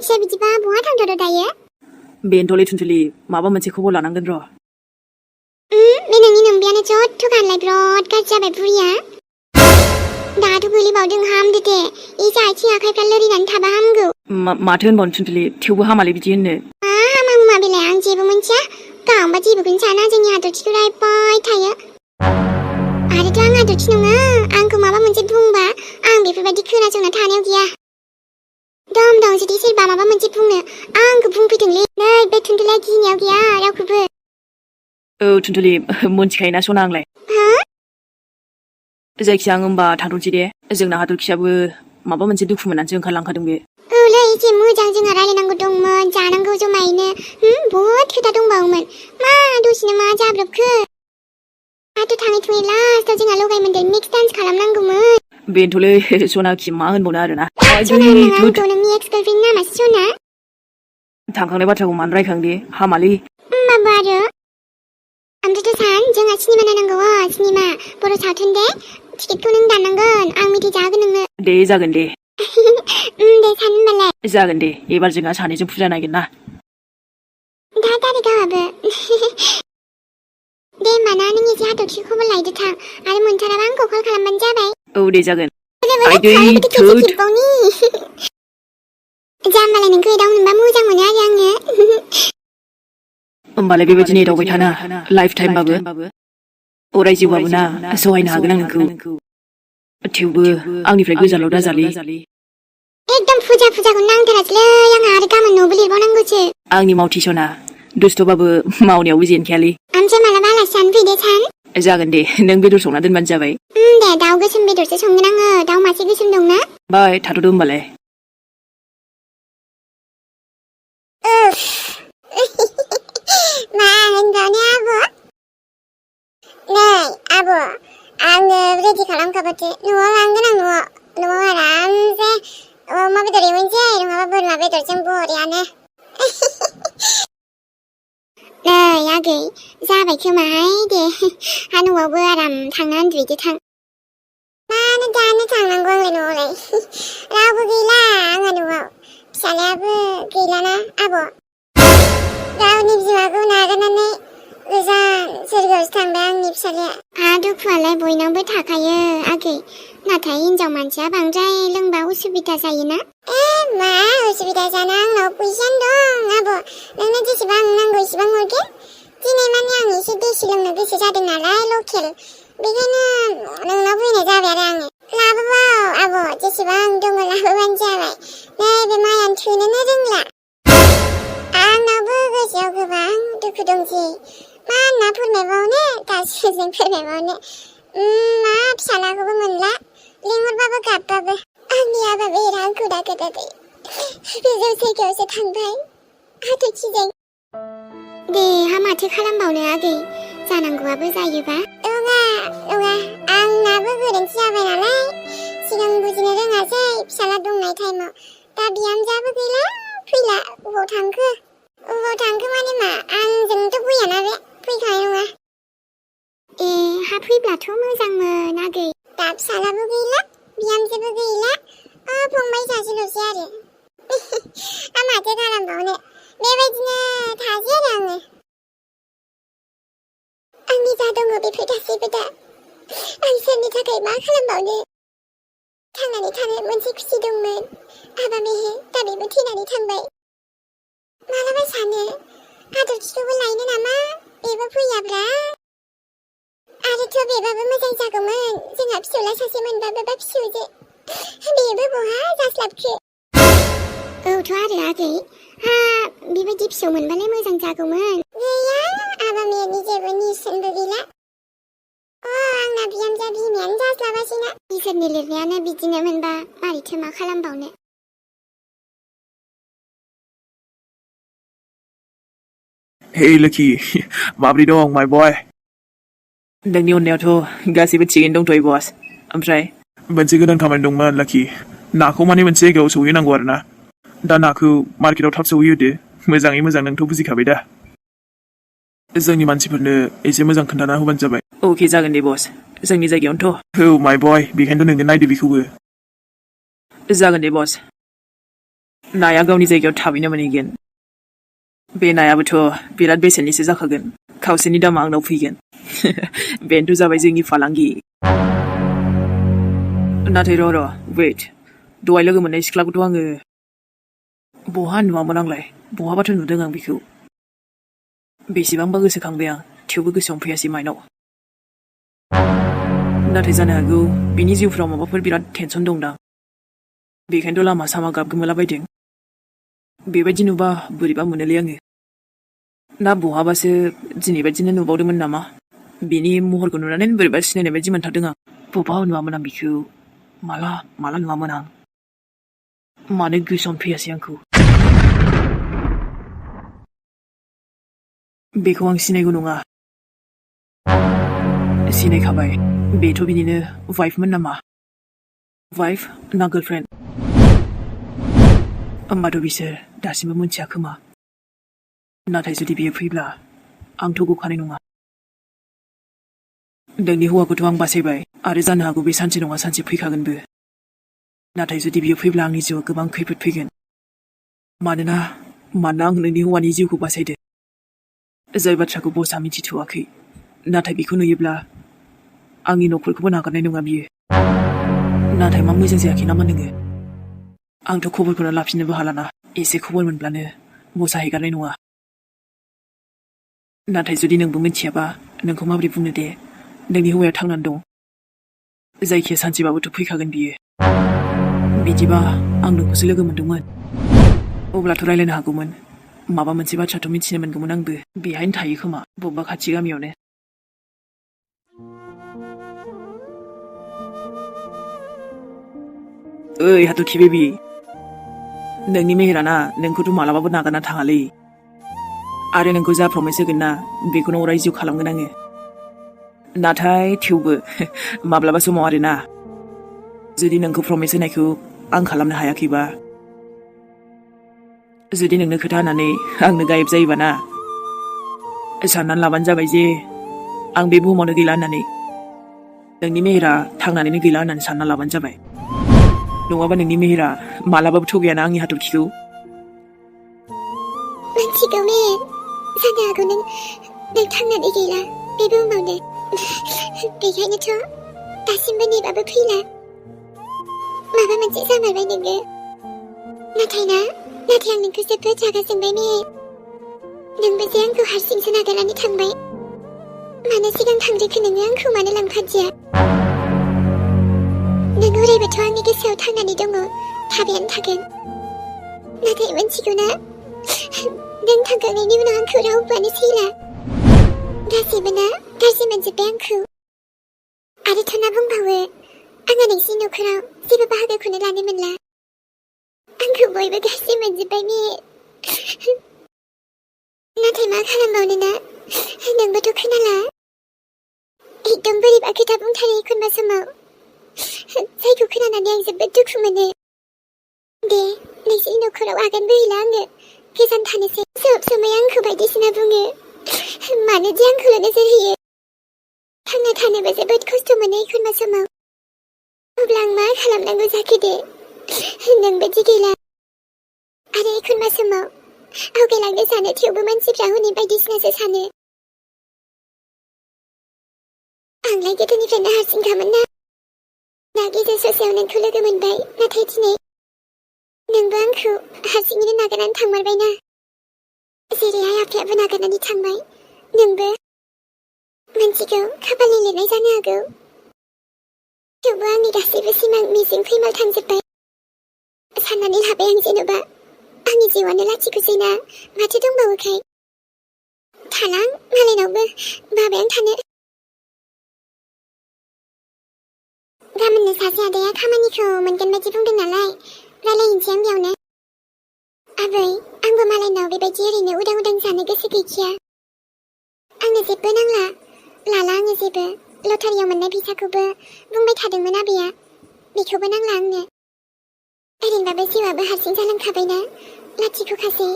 हाथरखिया बिदिबा बहा थांथारो दायो? बेनोथ'लै थुनथुलि माबा मोनसे खबर लानांगोन र'। बे नोंनि नोम्बियानो जथ' गानलाय ब्रद गाज्रि जाबाय बुरिया। दाथ' गोलैबावदों हामदो दे। एसे आथिं आखाइफ्रा लोरिनानै थाबा हामगौ। माथो होनबावनो थुनथुलि थेवबो हामालै बिदि होननो। हामा हुमा बेलाय आं जेबो मोनथिया। गावबा जेबोखौनो साना जोंनि हाथरखिखौ रायबाय थायो। आरोथ' आं हाथरखि नङा। आंखौ माबा मोनसे बुंबा आं बेफोरबायदि खोनासंना थानायाव गैया। दम दं जुदि सोरबा माबा मोनसे बुंनो आंखौ बुंफैथोंलै। नै बे थुनथुलिया गिनायाव गैया रावखौबो। औ थुनथुलि मोनथिखायोना सना आंलाय। जायखिया आं होमबा थाथ'नोसै दे। जोंना हाथरखियाबो माबा मोनसे दुखु मोननानैसो ओंखारलांखादों बे। औलै एसे मोजां जोंहा रायलायनांगौ दंमोन जानांगौ जमायैनो। बहुद खोथा दंबावोमोन। मा दसेनो मा जाब्रबखो। दाथ' थाङै थुङै लास्टआव जोंहा लगाय मोन्देर मिक्स डान्स खालामनांगौमोन। बेनोथ'लै सनाखि मा होनबावनो आरोना। सना होननाङा आंखौ नोंनि एक्स गार्लफ्रेन्डनि नामासो सना। थांखांनाय बाथ्राखौ मानो रायखांदे हामालै। होमबाबो आरो ओमफ्रायथ' सान जोंहा सिनेमा नायनांगौ सिनेमा बर' सावथुन दे। टिकेटखौ नों दाननांगोन आं मेथाइ जाहोगोन नोंनो। दे जागोन दे। दे सान होनबालाय। जागोन दे एबार जोंहा सानैजों फुजा नायगोन ना। दा तारिगावाबो। दे होमबा ना नों एसे हाथरखि खबर लायदो थां आरो मोनथाराबा आंखौ कल खालामबानो जाबाय। औ दे जागोन। आइदै थोद। जाम्बालाय नोंखौ एदावनो मोनबा मोजां मोनो आरो आङो। होमबालाय बेबायदिनो एदावबाय थाना लाइफ टाइमबाबो अराय जिउबाबो ना सहायनो हागोन आं नोंखौ। थेवबो आंनिफ्राय गोजानाव दाजालै। एकदम फुजाखौ नांथारासैलै आंहा आरो गाबोन न'बो लिरबावनांगौसो। आंनि मावथिसना दुस्थ'बाबो मावनायावबो जेनखायालै। ओमफ्राय मालाबा आलासि जानो फै दे सान। जागोन दे नों बेदर संना दोनबानो जाबाय। दे दाउ गोसोम बेदरसो संगोन आङो। दाउ मासे गोसोम दंना? बाय थाथ'दो होमबालाय। मा होनबावनो आब'? नै आब' आङो रेडि खालामखाबायसो। न'आव लांगोन आं न'आव आरामसे अमा बेदर एवनोसै नङाबा बोरमा बेदरजों बरियानो। नै आगै जाबाय खोमाहाय दे हा न'आवबो आराम थांना उन्दुहैदो थां। मानो दानो थांनांगौ आंलाय न'आवलाय रावबो गैला आंहा न'आव फिसालायाबो गैलाना आब'। गावनि बिमाखौ नागारनानै गोजान सोरगोआवसो थांबाय आंनि फिसालाया। दुखुआलाय बयनावबो थाखायो आगै नाथाय हिनजाव मानसिया बांद्राय लोंबा उसुबिदा जायोना। मा उसुबिदा जाना आंनाव फैसायानो दं आब'। नोंनो जेसेबां नांगौ एसेबां हरगोन। दिनै माने आं एसे देसि लोंनो गोसो जादों नालाय लकेल बेखायनो नोंनाव फैनाय जाबाय आरो आङो। लाबोबाव आब' जेसेबां दङ लाबोबानो जाबाय। नै बे माइयानो थोनोनो रोंला। आंनावबो गोसोआव गोबां दुखु दंसै। मा होनना फोरमायबावनो गाज्रिजों फोरमायबावनो। मा फिसालाखौबो मोनला लिंहरबाबो गाबबाबो। आंनि आबाबो रांखौ दागोदादै गोजौ जायगायावसो थांबाय हाथरखिजों। दे हा माथो खालामबावनो आगै जानांगौआबो जायोबा। नङा आंनाबो गोरोन्थि जाबाय नालाय सिगां बुजिनो रोङासै फिसाला दंनाय टाइमाव। दा बिहामजोआबो गैला फैला अबाव थांखो माने मा आंजोंथ' फैयाना बे फैखानाय नङा। हा फैब्लाथ' मोजांमोन आगै। दा फिसालाबो गैला बिहामजोबो गैला फंबाय सासेल'सै आरो। माथो खालामबावनो बेबायदिनो थासै आरो आङो। आंनि जा दङ बेफोर गासैबो दा आं सोरनि थाखाय मा खालामबावनो। थांनानै थानो मोनसे खुसि दंमोन हाबा मेहे दा बेबो थैनानै थांबाय। मालाबा सानो हाथरखिखौबो लायनो नामा बेबो फैयाब्ला। आरोथ' बेबाबो मोजां जागौमोन जोंहा फिसौला सासे मोनबाबो बा फिसौजो। बेबो बहा जास्लाबखो। औथ' आरो आगै बेबायदि फिसौ मोनबालाय मोजां जागौमोन। गैया आबा मेनि जेबो निसोनबो गैला। आंना बिहामजोआ बिमायानो जास्लाबासैना। इसोरनि लिरनायानो बिदिनो मोनबा मारैथो मा खालामबावनो। Hey Lucky, माब्रै दं my boy? नोंनि अननायावथ' गासैबो थिगैनो दंथ'यो बस। ओमफ्राय मोनसे गोदान खामानि दंमोन लाखि नाखौ माने मोनसे जायगायाव सौहैनांगौ आरो ना। दा नाखौ मार्केटाव थाब सौहैहोदो मोजाङै मोजां नोंथ' बुजिखाबाय दा। जोंनि मानसिफोरनो एसे मोजां खोन्थाना होबानो जाबाय। अके जागोन दे बस जोंनि जायगायावनोथ'। औ my boy बेखायनोथ' नोंनो नायदो बेखौबो। जागोन दे बस। नाया गावनि जायगायाव थाबैनो मोनहैगोन बे नायाबोथ' बिराद बेसेननिसो जाखागोन खावसेनि दामा आंनाव फैगोन बेनोथ' जाबाय जोंनि फालांगि नाथाय र' वेट दहाय लोगो मोननाय सिख्लाखौथ' आङो बहा नुवामोन आंलाय बहाबाथ' नुदों आं बेखौ बेसेबांबा गोसोखांबाय आं थेवबो गोसोआव फैयासै माइनाव नाथाय जानो हागौ बिनि जिउफ्राव माबाफोर बिराद टेनसन दंदां बेखायनोथ' लामा सामा गाबगोमोलाबायदों बेबायदि नुबा बोरैबा मोनोलै आङो ना बहाबासो दिनै बायदिनो नुबावदोंमोन नामा बिनि महरखौ नुनानै बोरैबा सिनायनाय बायदि मोनथारदों आं बबेबा नुवामोन आं बिखौ माला नुवामोन आं मानो गोसोआवनो फैयासै आंखौ बेखौ आं सिनायगौ नङा सिनायखाबाय बेथ' बिनिनो वाइफमोन नामा वाइफ ना गार्लफ्रेन्ड होमबाथ' बिसोर दासिमबो मोनथिया खोमा नाथाय जुदि बियो फैब्ला आंथ' गखानाय नङा नोंनि हौवाखौथ' आं बासायबाय आरो जानो हागौ बे सानसे नङा सानसे फैखागोनबो नाथाय जुदि बियो फैब्ला आंनि जिउआव गोबां खैफोद फैगोन मानोना आं नोंनि हौवानि जिउखौ बासायदो जाय बाथ्राखौ बसआ मिथिथ'वाखै नाथाय बेखौ नुयोब्ला आंनि न'खरखौबो नागारनाय नङा बियो नाथाय मा मोजां जायाखै नामा नोङो आंथ' खबरखौनो लाफिननोबो हालाना एसे खबर मोनब्लानो बसआ हेगारनाय नङा नाथाय जुदि नोंबो मिथियाबा नोंखौ माबोरै बुंनो दे नोंनि हौवाया थांनानै दं जायखिया सानसेबाबोथ' फैखागोन बियो बिदिबा आं नोंखौसो लोगो मोनदोंमोन अब्लाथ' रायलायनो हागौमोन माबा मोनसे बाथ्राथ' मिथिनो मोनगौमोन आंबो बेहायनो थायो खोमा बबेबा खाथि गामियावनो ओइ हाथरखि बेबि नोंनि मेहेराना नोंखौथ' मालाबाबो नागारना थाङालै आरो नोंखौ जा प्रमिस होगोन ना बेखौनो अराय जिउ खालामगोन आङो नाथाय थेवबो माब्लाबा समाव आरोना जुदि नोंखौ प्रमिस होनायखौ आं खालामनो हायाखैबा जुदि नोंनो खोथा होनानै आंनो गायब जायोबा ना साननानै लाबानो जाबाय जे आं बे बुहुमावनो गैला होननानै नोंनि मेहेरा थांनानैनो गैला होननानै सानना लाबानो जाबाय नङाबा नोंनि मेहेरा मालाबाबो थगायाना आंनि हाथरखिखौ मिथिगौ मेहेर जानो हागौ नों थांनानै गैला बे बुहुमावनो बेखायनोथ' दासिमबो नेबाबो फैला माबा मोनसे जामारबाय नोङो नाथाय आं नोंखौ जोबोद रागा जोंबाय मेहेर नोंबो जे आंखौ हारसिंसो नागारनानै थांबाय मानो सिगां थांग्रोखो नोङो आंखौ मानो लांफादिया नों अरायबोथ' आंनि गोसोआव थांनानै दङ थाबायानो थागोन नाथाय मिथिगौ ना नों थांखांनायनि उनाव आंखौ रावबोआनो सैला गासैबो ना गाज्रि मोनजोब्बाय आंखौ आरोथ' ना बुंबावो आङो नोंसिनि न'खराव जेबो बाहागोखौनो लानो मोनला आंखौ बयबो गाज्रि मोनजोब्बाय मेहेर नाथाय मा खालामबावनो ना नोंबोथ' खोनाला एकदम बोरैबा खोथा बुंथारो एखनबा समाव जायखौ खोनानानै आं जोबोद दुखु मोनो दे नोंसिनि न'खराव आगानबो हैला आङो गोजान थानोसै सब समाय आंखौ बायदिसिना बुङो मानो दि आंखौल' नोजोर होयो थांना थानोबो जोबोद खस्थ' मोनो एखनबा समाव अब्ला आं मा खालामनांगौ जाखो दे नोंबोदि गैला आरो एखनबा समाव आवगायलांनो सानो थेवबो मानसिफ्रा हनै बायदिसिनासो सानो आंलाय गोदोनिफ्रायनो हारसिंखामोन ना दा गेजेर ससेयाव नोंखौ लोगो मोनबाय नाथाय दिनै नोंबो आंखौ हारसिङैनो नागारनानै थांमारबायना जेरैहाय आफायाबो नागारनानै थांबाय नोंबो मोनथिगौ खाफालनि लिरनाय जानो हागौ थेवबो आंनि गासैबो सिमां मिजिं फैमाल थांजोब्बाय साननानै लाबाय आं जेन'बा आंनि जिउआनो लाथिख'सैना माथो दंबावोखाय थालां मालायनावबो बाबाय आं थानो गाबोननो सासे आदाया खामानिखौ मोनगोन बायदि बुंदों नालाय रायलायहैनोसै आं बेयावनो आबै आंबो मालायनाव बेबायदि ओरैनो उदां उदां जानो गोसो गैखाया आंनो जेबो नांला लाला आङो जेबो लटारियाव मोननाय फैसाखौबो बुंबाय थादोंमोन आबैया बेखौबो नांला आंनो ओरैनोबाबो जिउआबो हारसिं जालांखाबायना लाथिख'खासै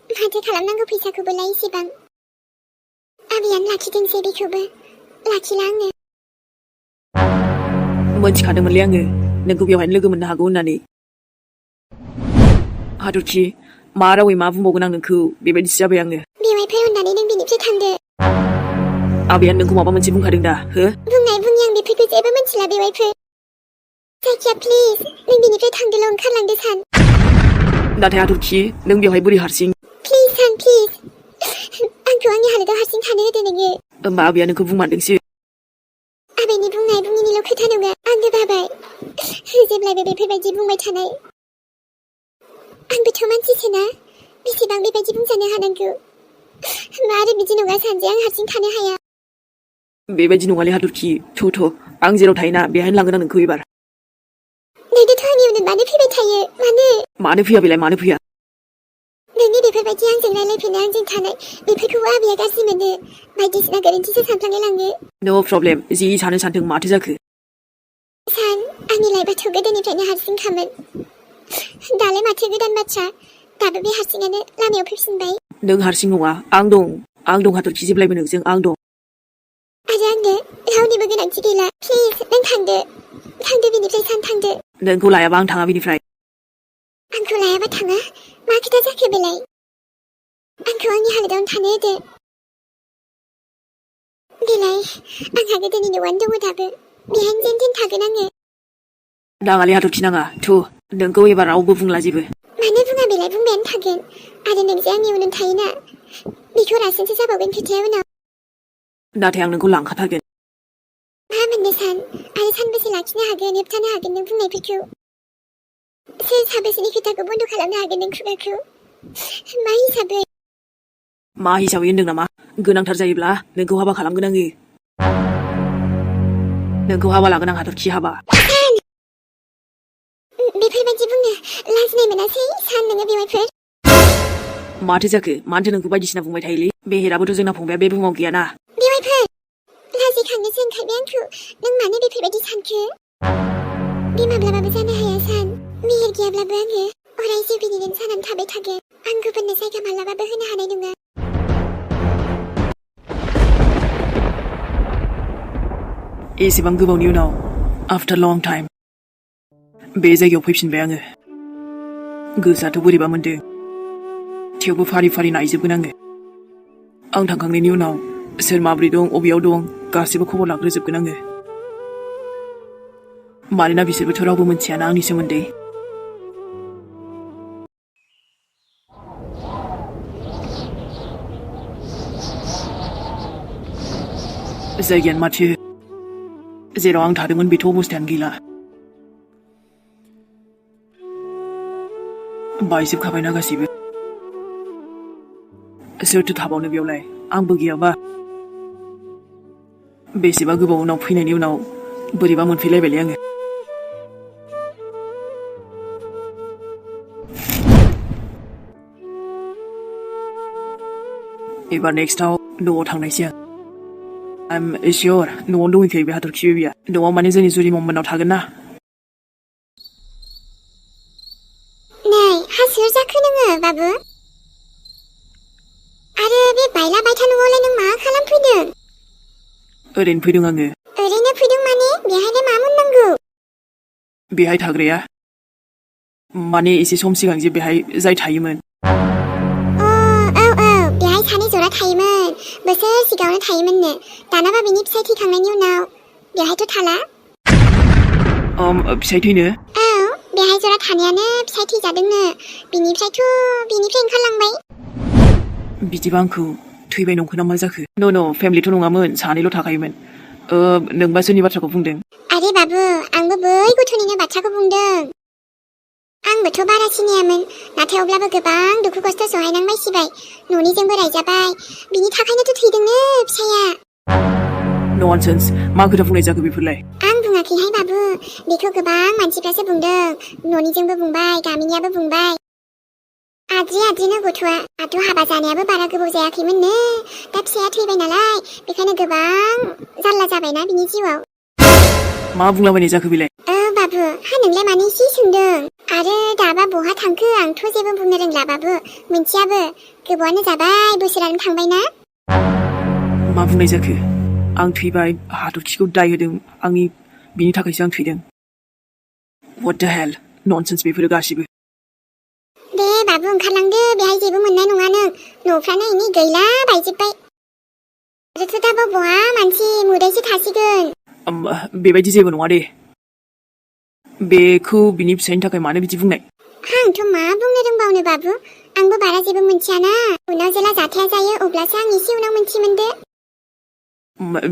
माथो खालामनांगौ फैसाखौबोलाय इसेबां आबैयानो लाखिदोंसै बेखौबो लाखिला आङो मोनथिखादोंमोनलै आङो नोंखौ बेवहायनो लोगो मोननो हागौ होननानै हाथरखि मा रावै मा बुंबावगोन आं नोंखौ बेबायदिसो जाबाय आङो बेवाइफोर अननानै नों बिनिफ्राय थांदो आबैया नोंखौ माबा मोनसे बुंखादों दा हो बुंनाय बुङि आं बेफोरखौ जेबो मिथिला बेवाइफोर जायखिया प्लिज नों बिनिफ्राय थांदोल' ओंखारलांदो सान नाथाय हाथरखि नों बेवहाय बोरै हारसिं प्लिज सान प्लिज आंखौ आंनि हालोदाव हारसिं थानो होदो नोङो होमबा आबैया नोंखौ बुंमारदोंसो आबैनि बुंनाय बुङिनिल' खोथा नङा आंबो बाबाय जेब्लायबो बेफोरबायदि बुंबाय थानाय आंबोथ' मानसिसोना बेसेबां बेबायदि बुंजानो हानांगौ आरो बिदि नङा सानजे आं हारसिं थानो हाया बेबायदि नङालै हाथरखि थ' आं जेराव थायोना बेहायनो लांगोन आं नोंखौ एबार नोंथ' आंनि उनाव मानो फैबाय थायो मानो फैया बेलाय मानो फैया नोंनि बेफोरबायदि आंजों रायलायफिनो आंजों थानाय बेफोरखौबो आबैया गाज्रि मोनो बायदिसिना गोरोन्थिसो सानफ्लांलाय लाङो नो प्रब्लेम जि सानो सानथों माथो जाखो सान आंनि लाइफआथ' गोदोनिफ्रायनो हारसिंखामोन दालाय माथो गोदान बाथ्रा दाबो बे हारसिङानो लामायाव फैफिनबाय नों हारसिं नङा आं दं हाथरखि जेब्लायबो नोंजों आं दं आरो आंनो रावनिबो गोनांथि गैला प्लिज नों थांदो बेनिफ्राय सान थांदो नोंखौ लायाबा आं थाङा बेनिफ्राय आंखौ लायाबा थाङा मा खोथा जाखो बेलाय आंखौ आंनि हालोदावनो थानो होदो बेलाय आंहा गोदोनि न'आनो दङ दाबो बेहायनो जेन थेन थागोन आङो नाङालै हाथरखि नाङा नोंखौ एबार रावबो बुंला जेबो मानो बुङा बेलाय बुंबायानो थागोन आरो नोंजों आंनि उनाव थायोना बेखौ रासिनसो जाबावगोन खोथाया उनाव नाथाय आं नोंखौ लांखाथारगोन मा मोननो सान आरो सानबेसे लाखिनो हागोन होबथानो हागोन नों बुंनायफोरखौ सोर साबेसेनि खोथाखौ बन्द' खालामनो हागोन नों खुगाखौ मा हिसाबै होनदों नामा गोनांथार जायोब्ला नोंखौ हाबा खालामगोन आङो नोंखौ हाबा लागोन आं हाथरखि हाबा बेफोरबायदि बुंनो लाजिनाय मोनासै सान नोङो बेवाइफोर माथो जाखो मानोथो नोंखौ बायदिसिना बुंबाय थायोलै बेहेराबोथ' जोंना फंबाया बे बुहुमाव गैयाना बेवाइफोर लाजिखांनोसो ओंखारबाय आंखौ नों मानो बेफोरबायदि सानखो बे माब्लाबाबो जानो हाया सान मेहेर गैयाब्लाबो आङो अराय जिउ बिदिनो जानानै थाबाय थागोन आं गुबुननो जायगा माब्लाबाबो होनो हानाय नङा एसेबां गोबावनि उनाव आफ्टार लं टाइम बे जायगायाव फैफिनबाय आङो गोसोआथ' बोरैबा मोनदों थेवबो फारि फारि नायजोबगोन आङो आं थांखांनायनि उनाव सोर माब्रै दं अबेयाव दं गासैबो खबर लाग्रोजोबगोन आङो मानोना बिसोरबोथ' रावबो मिथियाना आंनि सोमोन्दै जायगायानो माथो जेराव आं थादोंमोन बेथ' अबस्थायानो गैला बायजोबखाबायना गासैबो सोरथो थाबावनो बेयावलाय आंबो गैयाबा बेसेबा गोबाव उनाव फैनायनि उनाव बोरैबा मोनफैलायबायलै आङो एबार नेक्स्टआव न'आव थांनायसै आं सियर न'आवनो दंहैखायो बे हाथरखि बेबिया न'आव माने जोंनि जुरि ममोननाव थागोन ना नै हासिर जाखो नोङो बाबु आरो बे बायला बायथा न'आवलाय नों मा खालामफैदों ओरैनो फैदों आङो ओरैनो फैदों माने बेहायलाय मा मोननांगौ बेहाय थाग्राया माने एसे सम सिगां जे बेहाय जाय थायोमोन बेहाय सानै जरा थायोमोन बोसोर सिगाङावनो थायोमोननो दानाबा बिनि फिसाय थैखांनायनि उनाव बेहायथ' थाला फिसाय थैनो बेहाय जरा थानायानो फिसाय थैजादोंनो बिनिफ्राय ओंखारलांबाय बिदिबा आंखौ थैबाय नंखो ना मा जाखो न' फेमिलिथ' नङामोन सानैल' थाखायोमोन नोंबा सोरनि बाथ्राखौ बुंदों आरे बाबु आंबो बै गथ'निनो बाथ्राखौ बुंदों आंबोथ' बारा सिनायामोन नाथाय अब्लाबो गोबां दुखु खस्थ' सहायनांबायसिबाय न'निजोंबो रायजाबाय बिनि थाखायनोथ' थैदोंनो फिसाया ननसेन्स मा खोथा बुंनाय जाखो बेफोरलाय आं बुङाखैहाय बाबु बेखौ गोबां मानसिफ्रासो बुंदों न'निजोंबो बुंबाय गामिनियाबो बुंबाय आद्रिनो गथ'आ आथ' हाबा जानायाबो बारा गोबाव जायाखैमोननो दा फिसाया थैबाय नालाय बेखायनो गोबां जारला जाबायना बिनि जिउआव मा बुंलाबायनाय जाखो बेलाय बाबु हा नोंलाय मानो इसे सोंदों आरो दाबा बहा थांखो आंथ' जेबो बुंनो रोंला बाबु मोनथियाबो गोबावानो जाबाय बोसोरानो थांबायना मा बुंनाय जाखो आं थैबाय हाथरखिखौ दाय होदों बिनि थाखायसो आं थैदों What the hell ननसेन्स बेफोरो गासिबो दे बाबु ओंखारलांदो बेहाय जेबो मोननाय नङा नों न'फ्रानो इनि गैला बायजोब्बाय आरोथ' दा बबा मानसि मुदैसो थासिगोन बेबायदि जेबो नङा दे बेखौ बिनि फिसायनि थाखाय मानो बिदि बुंनाय आंथ' मा बुंनो रोंबावनो बाबु आंबो बारा जेबो मोनथियाना उनाव जेला जाथाया जायो अब्लासो आं एसे उनाव मोनथिमोनदो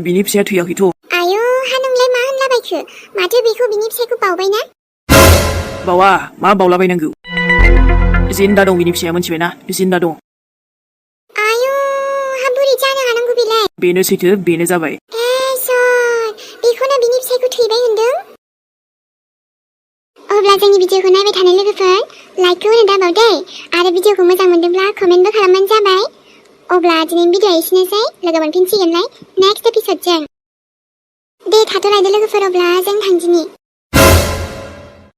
बिनि फिसाया थैयाखैथ' आयौ हा नोंलाय मा होनलाबायखो माथो बेखौ बिनि फिसायखौ बावबायना बावा मा बावलाबायनांगौ जिन्दा दं बिनि फिसाया मोनथिबायना जिन्दा दं आयौ हा बोरै जानो हानांगौ बेलाय बेनो सैथो बेनो जाबाय सर बेखौनो बिनि फिसायखौ थैबाय होनदों अब्ला जोंनि भिडिअखौ नायबाय थानाय लोगोफोर लाइकखौ होनो दाबाव दे आरो भिडिअखौ मोजां मोनदोंब्ला कमेन्टबो खालामबानो जाबाय अब्ला दिनैनि भिडिअआ एसेनोसै लोगो मोनफिनसिगोनलाय नेक्स्ट एपिसोडजों दे थाथ'लायदो लोगोफोर अब्ला जों थांदिनि